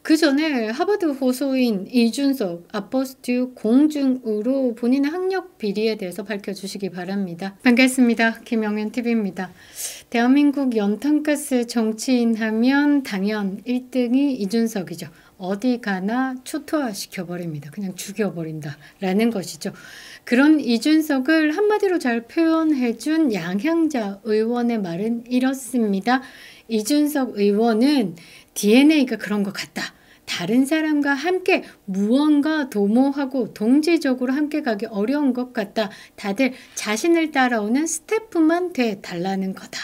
그 전에 하버드 호소인 이준석 아포스티우 공중으로 본인의 학력 비리에 대해서 밝혀주시기 바랍니다. 반갑습니다. 김영현 TV입니다. 대한민국 연탄가스 정치인 하면 당연 1등이 이준석이죠. 어디 가나 초토화시켜버립니다. 그냥 죽여버린다 라는 것이죠. 그런 이준석을 한마디로 잘 표현해준 양향자 의원의 말은 이렇습니다. 이준석 의원은 DNA가 그런 것 같다. 다른 사람과 함께 무언가 도모하고 동지적으로 함께 가기 어려운 것 같다. 다들 자신을 따라오는 스태프만 돼 달라는 거다.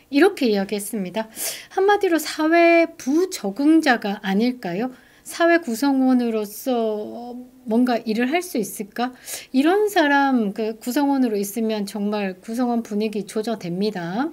이렇게 이야기했습니다. 한마디로 사회 부적응자가 아닐까요? 사회 구성원으로서 뭔가 일을 할 수 있을까? 이런 사람 구성원으로 있으면 정말 구성원 분위기 조져됩니다.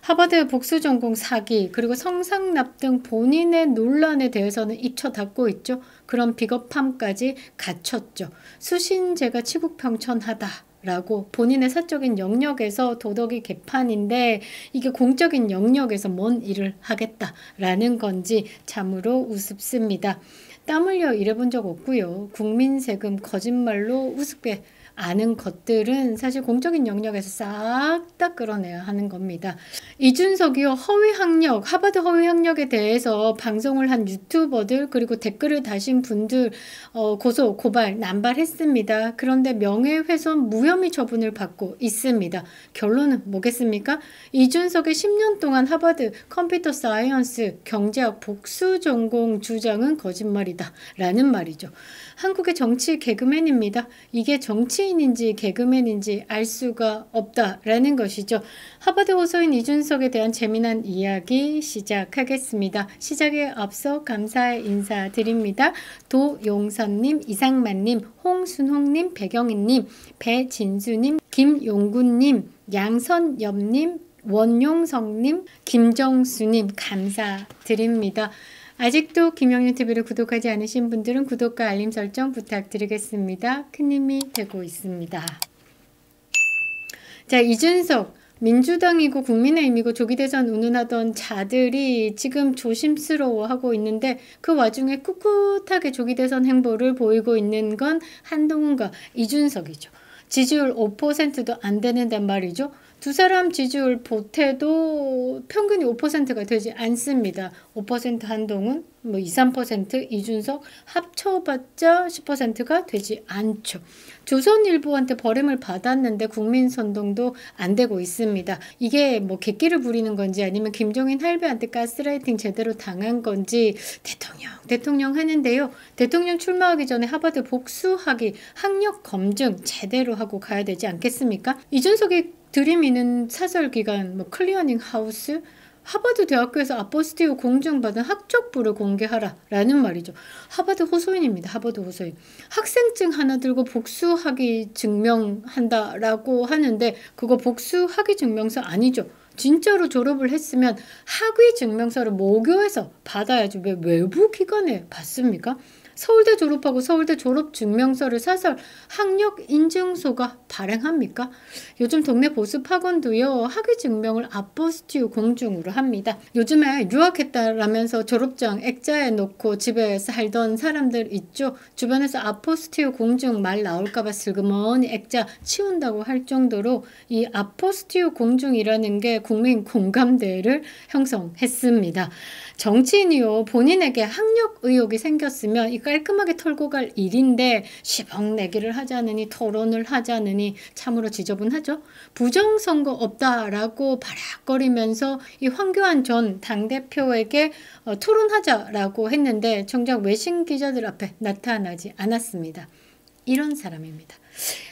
하버드 복수전공 사기 그리고 성상납 등 본인의 논란에 대해서는 입쳐 닫고 있죠. 그런 비겁함까지 갖췄죠. 수신제가 치국평천하다. 라고 본인의 사적인 영역에서 도덕이 개판인데 이게 공적인 영역에서 뭔 일을 하겠다라는 건지 참으로 우습습니다. 땀 흘려 일해본 적 없고요. 국민 세금 거짓말로 우습게 아는 것들은 사실 공적인 영역에서 싹 다 끌어내야 하는 겁니다. 이준석이요, 허위 학력, 하버드 허위 학력에 대해서 방송을 한 유튜버들 그리고 댓글을 다신 분들 고소, 고발, 남발했습니다. 그런데 명예훼손 무혐의 처분을 받고 있습니다. 결론은 뭐겠습니까? 이준석의 10년 동안 하버드 컴퓨터 사이언스 경제학 복수 전공 주장은 거짓말이다 라는 말이죠. 한국의 정치 개그맨입니다. 이게 정치인인지 개그맨인지 알 수가 없다라는 것이죠. 하버드 호소인 이준석에 대한 재미난 이야기 시작하겠습니다. 시작에 앞서 감사의 인사드립니다. 도용선님, 이상만님, 홍순홍님, 배경희님, 배진수님, 김용구님, 양선엽님, 원용성님, 김정수님 감사드립니다. 아직도 김영현 TV를 구독하지 않으신 분들은 구독과 알림 설정 부탁드리겠습니다. 큰 힘이 되고 있습니다. 자, 이준석 민주당이고 국민의힘이고 조기 대선 운운하던 자들이 지금 조심스러워하고 있는데 그 와중에 꿋꿋하게 조기 대선 행보를 보이고 있는 건 한동훈과 이준석이죠. 지지율 5%도 안 되는단 말이죠. 두 사람 지지율 보태도 평균이 5%가 되지 않습니다. 5% 한동훈, 2, 3% 이준석 합쳐봤자 10%가 되지 않죠. 조선일보한테 버림을 받았는데 국민선동도 안 되고 있습니다. 이게 객기를 부리는 건지 아니면 김종인 할배한테 가스라이팅 제대로 당한 건지 대통령 하는데요. 대통령 출마하기 전에 하버드 복수하기 학력 검증 제대로 하고 가야 되지 않겠습니까? 이준석이 들이미는 사설기관 클리어닝 하우스 하버드 대학교에서 아포스티우 공증받은 학적부를 공개하라 라는 말이죠. 하버드 호소인입니다. 하버드 호소인. 학생증 하나 들고 복수학위 증명한다라고 하는데 그거 복수학위 증명서 아니죠. 진짜로 졸업을 했으면 학위 증명서를 모교에서 받아야지 왜 외부 기관에 받습니까? 서울대 졸업하고 서울대 졸업 증명서를 사설 학력 인증소가 발행합니까? 요즘 동네 보습 학원도요 학위 증명을 아포스티우 공증으로 합니다. 요즘에 유학했다라면서 졸업장 액자에 놓고 집에 살던 사람들 있죠. 주변에서 아포스티우 공증 말 나올까봐 슬그머니 액자 치운다고 할 정도로 이 아포스티우 공증이라는 게 국민 공감대를 형성했습니다. 정치인이요 본인에게 학력 의혹이 생겼으면 이 깔끔하게 털고 갈 일인데 10억 내기를 하자느니 토론을 하자느니 참으로 지저분하죠. 부정선거 없다라고 바락거리면서 이 황교안 전 당대표에게 토론하자라고 했는데 정작 외신 기자들 앞에 나타나지 않았습니다. 이런 사람입니다.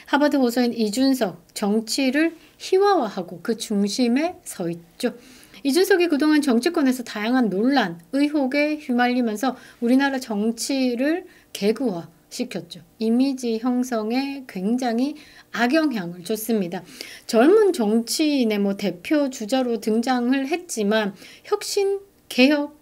하버드 호소인 이준석 정치를 희화화하고 그 중심에 서 있죠. 이준석이 그동안 정치권에서 다양한 논란, 의혹에 휘말리면서 우리나라 정치를 개구화시켰죠. 이미지 형성에 굉장히 악영향을 줬습니다. 젊은 정치인의 대표 주자로 등장을 했지만 혁신, 개혁,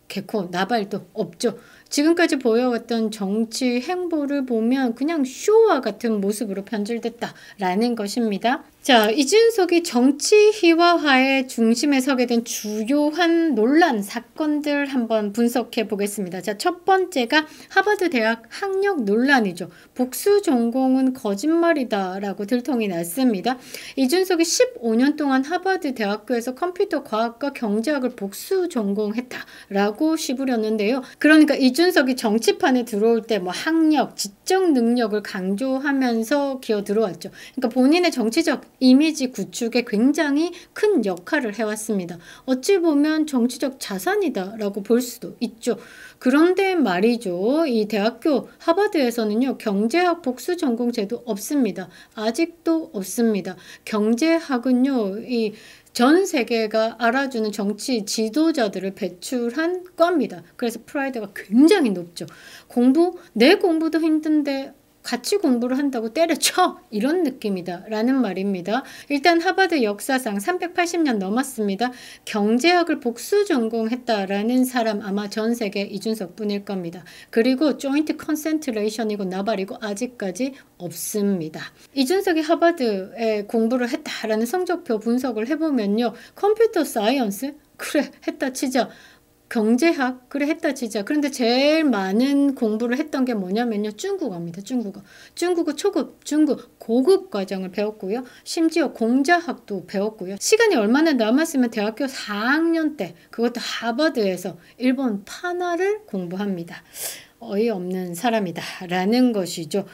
개코, 나발도 없죠. 지금까지 보여왔던 정치 행보를 보면 그냥 쇼와 같은 모습으로 변질됐다라는 것입니다. 자, 이준석이 정치 희화화의 중심에 서게 된 주요한 논란 사건들 한번 분석해 보겠습니다. 자, 첫 번째가 하버드 대학 학력 논란이죠. 복수 전공은 거짓말이다 라고 들통이 났습니다. 이준석이 15년 동안 하버드 대학교에서 컴퓨터 과학과 경제학을 복수 전공했다라고 씹으렸는데요. 그러니까 이준석이 정치판에 들어올 때 뭐 학력, 지적 능력을 강조하면서 기어 들어왔죠. 그러니까 본인의 정치적 이미지 구축에 굉장히 큰 역할을 해왔습니다. 어찌 보면 정치적 자산이다라고 볼 수도 있죠. 그런데 말이죠. 이 대학교 하버드에서는요. 경제학 복수 전공 제도 없습니다. 아직도 없습니다. 경제학은요. 이 전 세계가 알아주는 정치 지도자들을 배출한 과입니다. 그래서 프라이드가 굉장히 높죠. 내 공부도 힘든데 같이 공부를 한다고 때려쳐 이런 느낌이다 라는 말입니다. 일단 하버드 역사상 380년 넘었습니다. 경제학을 복수 전공했다라는 사람 아마 전 세계 이준석 뿐일 겁니다. 그리고 조인트 컨센트레이션이고 나발이고 아직까지 없습니다. 이준석이 하버드에 공부를 했다라는 성적표 분석을 해보면요. 컴퓨터 사이언스? 그래 했다 치자. 경제학 그래 했다 치자. 그런데 제일 많은 공부를 했던 게 뭐냐면요. 중국어입니다. 중국어 초급, 중급, 고급 과정을 배웠고요. 심지어 공자학도 배웠고요. 시간이 얼마나 남았으면 대학교 4학년 때 그것도 하버드에서 일본 판화를 공부합니다. 어이없는 사람이다 라는 것이죠.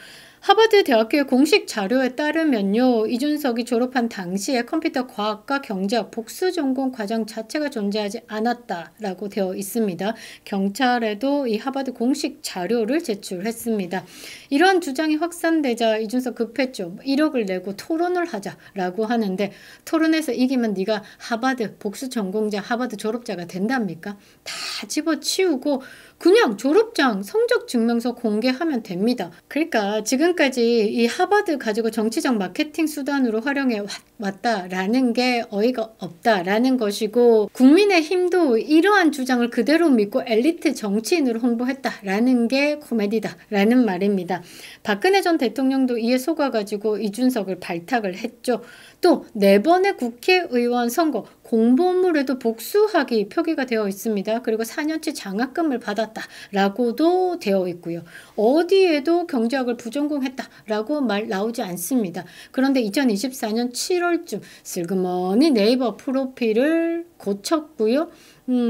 하버드 대학교의 공식 자료에 따르면요. 이준석이 졸업한 당시에 컴퓨터 과학과 경제학 복수 전공 과정 자체가 존재하지 않았다라고 되어 있습니다. 경찰에도 이 하버드 공식 자료를 제출했습니다. 이런 주장이 확산되자 이준석 급했죠. 1억을 내고 토론을 하자라고 하는데 토론에서 이기면 네가 하버드 복수 전공자 하버드 졸업자가 된답니까? 다 집어치우고 그냥 졸업장 성적 증명서 공개하면 됩니다. 그러니까 지금까지 이 하버드 가지고 정치적 마케팅 수단으로 활용해 왔다라는 게 어이가 없다라는 것이고 국민의힘도 이러한 주장을 그대로 믿고 엘리트 정치인으로 홍보했다라는 게 코미디다라는 말입니다. 박근혜 전 대통령도 이에 속아가지고 이준석을 발탁을 했죠. 또 4번의 국회의원 선거 공보물에도 복수학이 표기가 되어 있습니다. 그리고 4년치 장학금을 받았다라고도 되어 있고요. 어디에도 경제학을 부전공했다라고 말 나오지 않습니다. 그런데 2024년 7월쯤 슬그머니 네이버 프로필을 고쳤고요.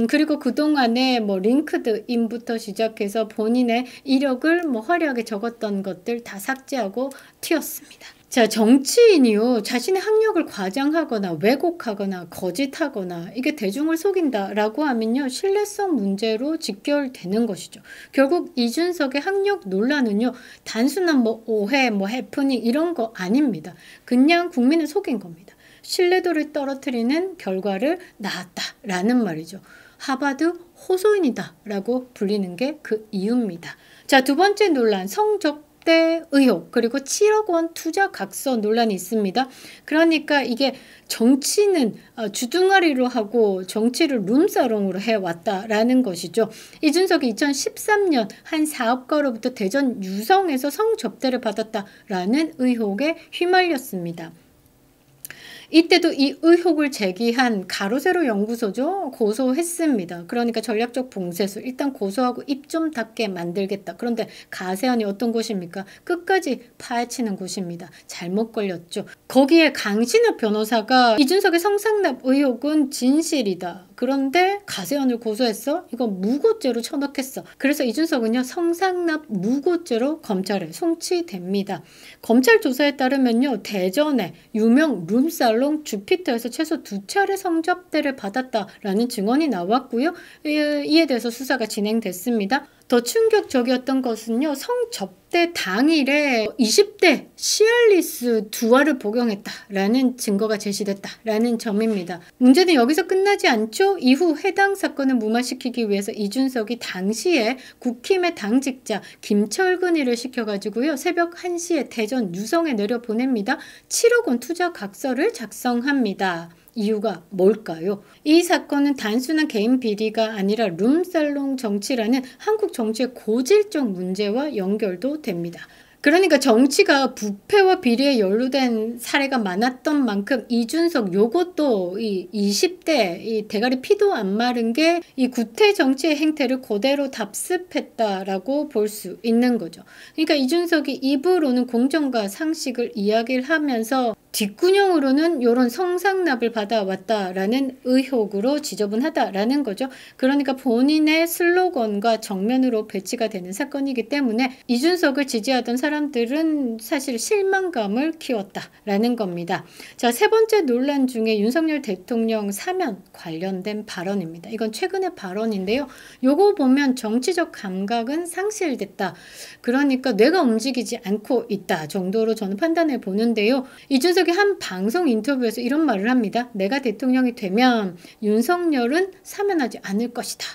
그리고 그동안에 뭐 링크드인부터 시작해서 본인의 이력을 뭐 화려하게 적었던 것들 다 삭제하고 튀었습니다. 자, 정치인이요. 자신의 학력을 과장하거나 왜곡하거나 거짓하거나 이게 대중을 속인다라고 하면요. 신뢰성 문제로 직결되는 것이죠. 결국 이준석의 학력 논란은요. 단순한 뭐 오해, 뭐 해프닝 이런 거 아닙니다. 그냥 국민을 속인 겁니다. 신뢰도를 떨어뜨리는 결과를 낳았다라는 말이죠. 하버드 호소인이다라고 불리는 게 그 이유입니다. 자, 두 번째 논란 성적대 의혹 그리고 7억 원 투자 각서 논란이 있습니다. 그러니까 이게 정치는 주둥아리로 하고 정치를 룸사롱으로 해왔다라는 것이죠. 이준석이 2013년 한 사업가로부터 대전 유성에서 성접대를 받았다라는 의혹에 휘말렸습니다. 이때도 이 의혹을 제기한 가로세로 연구소죠. 고소했습니다. 그러니까 전략적 봉쇄수 일단 고소하고 입 좀 닫게 만들겠다. 그런데 가세현이 어떤 곳입니까? 끝까지 파헤치는 곳입니다. 잘못 걸렸죠. 거기에 강신업 변호사가 이준석의 성상납 의혹은 진실이다. 그런데 가세현을 고소했어? 이거 무고죄로 쳐넣겠어. 그래서 이준석은요. 성상납 무고죄로 검찰에 송치됩니다. 검찰 조사에 따르면요. 대전에 유명 룸살롱 주피터에서 최소 2차례 성접대를 받았다라는 증언이 나왔고요. 이에 대해서 수사가 진행됐습니다. 더 충격적이었던 것은요. 성접대 당일에 20대 시알리스 2알을 복용했다라는 증거가 제시됐다라는 점입니다. 문제는 여기서 끝나지 않죠. 이후 해당 사건을 무마시키기 위해서 이준석이 당시에 국힘의 당직자 김철근이를 시켜가지고요. 새벽 1시에 대전 유성에 내려보냅니다. 7억 원 투자 각서를 작성합니다. 이유가 뭘까요? 이 사건은 단순한 개인 비리가 아니라 룸살롱 정치라는 한국 정치의 고질적 문제와 연결도 됩니다. 그러니까 정치가 부패와 비리에 연루된 사례가 많았던 만큼 이준석 요것도 이 20대 이 대가리 피도 안 마른 게 이 구태 정치의 행태를 그대로 답습했다라고 볼 수 있는 거죠. 그러니까 이준석이 입으로는 공정과 상식을 이야기를 하면서 뒷구녕으로는 이런 성상납을 받아왔다라는 의혹으로 지저분하다라는 거죠. 그러니까 본인의 슬로건과 정면으로 배치가 되는 사건이기 때문에 이준석을 지지하던 사람들은 사실 실망감을 키웠다라는 겁니다. 자, 세 번째 논란 중에 윤석열 대통령 사면 관련된 발언입니다. 이건 최근의 발언인데요. 요거 보면 정치적 감각은 상실됐다. 그러니까 뇌가 움직이지 않고 있다 정도로 저는 판단해 보는데요. 이준석이 한 방송 인터뷰에서 이런 말을 합니다. 내가 대통령이 되면 윤석열은 사면하지 않을 것이다.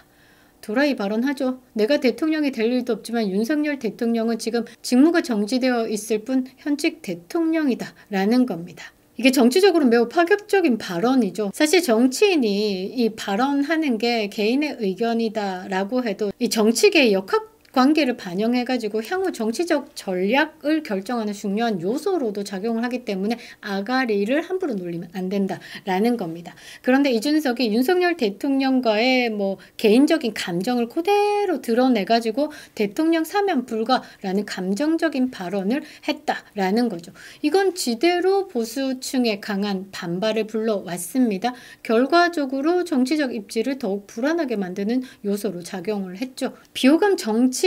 도라이 발언하죠. 내가 대통령이 될 일도 없지만 윤석열 대통령은 지금 직무가 정지되어 있을 뿐 현직 대통령이다 라는 겁니다. 이게 정치적으로 매우 파격적인 발언이죠. 사실 정치인이 이 발언하는 게 개인의 의견이다라고 해도 이 정치계의 역학 관계를 반영해가지고 향후 정치적 전략을 결정하는 중요한 요소로도 작용을 하기 때문에 아가리를 함부로 놀리면 안 된다라는 겁니다. 그런데 이준석이 윤석열 대통령과의 뭐 개인적인 감정을 그대로 드러내가지고 대통령 사면 불가라는 감정적인 발언을 했다라는 거죠. 이건 지대로 보수층의 강한 반발을 불러왔습니다. 결과적으로 정치적 입지를 더욱 불안하게 만드는 요소로 작용을 했죠. 비호감 정치인으로서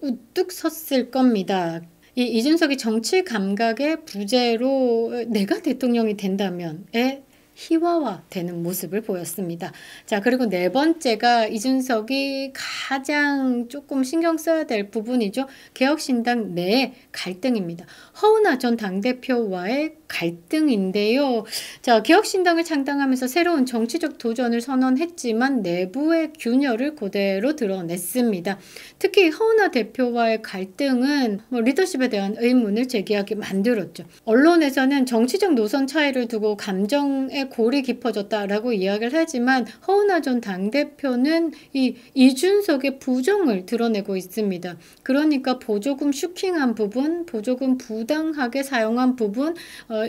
우뚝 섰을 겁니다. 이 이준석이 정치 감각의 부재로 내가 대통령이 된다면에 희화화되는 모습을 보였습니다. 자, 그리고 네 번째가 이준석이 가장 조금 신경 써야 될 부분이죠. 개혁신당 내 갈등입니다. 허은하 전 당대표와의 갈등인데요. 자, 개혁신당을 창당하면서 새로운 정치적 도전을 선언했지만 내부의 균열을 그대로 드러냈습니다. 특히 허은하 대표와의 갈등은 리더십에 대한 의문을 제기하게 만들었죠. 언론에서는 정치적 노선 차이를 두고 감정의 골이 깊어졌다라고 이야기를 하지만 허은하 전 당대표는 이 이준석의 부정을 드러내고 있습니다. 그러니까 보조금 슈킹한 부분, 보조금 부당하게 사용한 부분,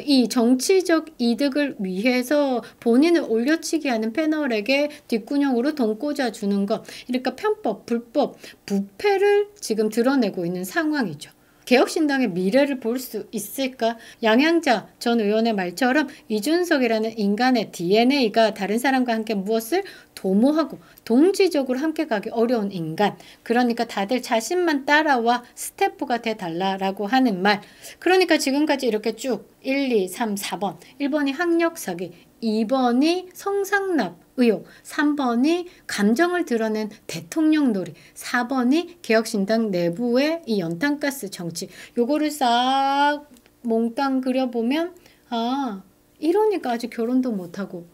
이 정치적 이득을 위해서 본인을 올려치기 하는 패널에게 뒷구녕으로 돈 꽂아주는 것, 그러니까 편법, 불법, 부패를 지금 드러내고 있는 상황이죠. 개혁신당의 미래를 볼 수 있을까? 양양자 전 의원의 말처럼 이준석이라는 인간의 DNA가 다른 사람과 함께 무엇을 도모하고 동지적으로 함께 가기 어려운 인간. 그러니까 다들 자신만 따라와 스태프가 돼달라라고 하는 말. 그러니까 지금까지 이렇게 쭉 1, 2, 3, 4번. 1번이 학력사기, 2번이 성상납 의혹, 3번이 감정을 드러낸 대통령 놀이, 4번이 개혁신당 내부의 이 연탄가스 정치. 요거를 싹 몽땅 그려보면 아, 이러니까 아직 결혼도 못하고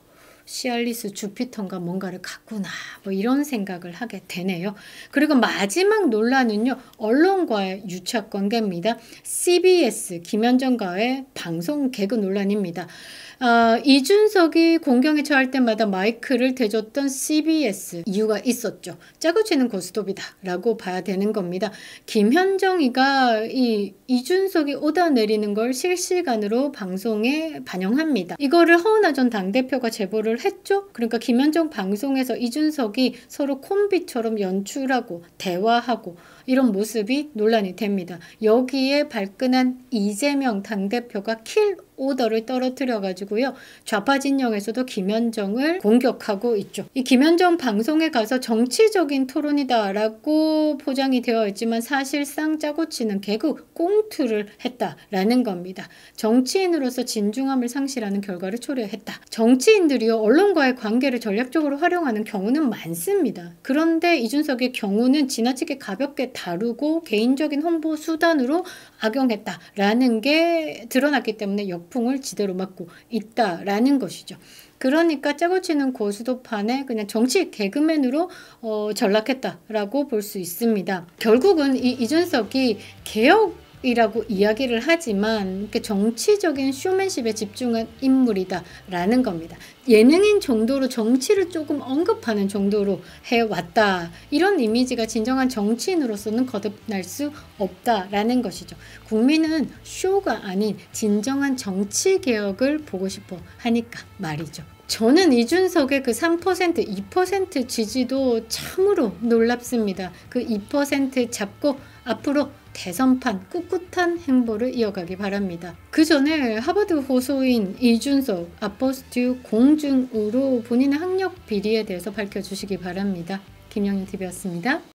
시알리스 주피터인가 뭔가를 갖구나, 뭐 이런 생각을 하게 되네요. 그리고 마지막 논란은요, 언론과의 유착 관계입니다. CBS 김현정과의 방송 개그 논란입니다. 이준석이 공경에 처할 때마다 마이크를 대줬던 CBS 이유가 있었죠. 짜고 치는 고스톱이다 라고 봐야 되는 겁니다. 김현정이가 이준석이 오다 내리는 걸 실시간으로 방송에 반영합니다. 이거를 허은하 전 당대표가 제보를 했죠. 그러니까 김현정 방송에서 이준석이 서로 콤비처럼 연출하고 대화하고 이런 모습이 논란이 됩니다. 여기에 발끈한 이재명 당대표가 킬 오더를 떨어뜨려 가지고요. 좌파 진영에서도 김현정을 공격하고 있죠. 이 김현정 방송에 가서 정치적인 토론이다라고 포장이 되어 있지만 사실상 짜고 치는 개그 꽁투를 했다라는 겁니다. 정치인으로서 진중함을 상실하는 결과를 초래했다. 정치인들이요, 언론과의 관계를 전략적으로 활용하는 경우는 많습니다. 그런데 이준석의 경우는 지나치게 가볍게 다루고 개인적인 홍보 수단으로 악용했다라는 게 드러났기 때문에 역풍을 지대로 맞고 있다라는 것이죠. 그러니까 짜고 치는 고스톱판에 그냥 정치 개그맨으로 전락했다라고 볼 수 있습니다. 결국은 이준석이 개혁 이라고 이야기를 하지만 정치적인 쇼맨십에 집중한 인물이다라는 겁니다. 예능인 정도로 정치를 조금 언급하는 정도로 해왔다. 이런 이미지가 진정한 정치인으로서는 거듭날 수 없다라는 것이죠. 국민은 쇼가 아닌 진정한 정치 개혁을 보고 싶어 하니까 말이죠. 저는 이준석의 그 3%, 2% 지지도 참으로 놀랍습니다. 그 2% 잡고 앞으로 대선판 꿋꿋한 행보를 이어가기 바랍니다. 그 전에 하버드 호소인 이준석, 아포스튜 공중으로 본인의 학력 비리에 대해서 밝혀주시기 바랍니다. 김영윤TV였습니다.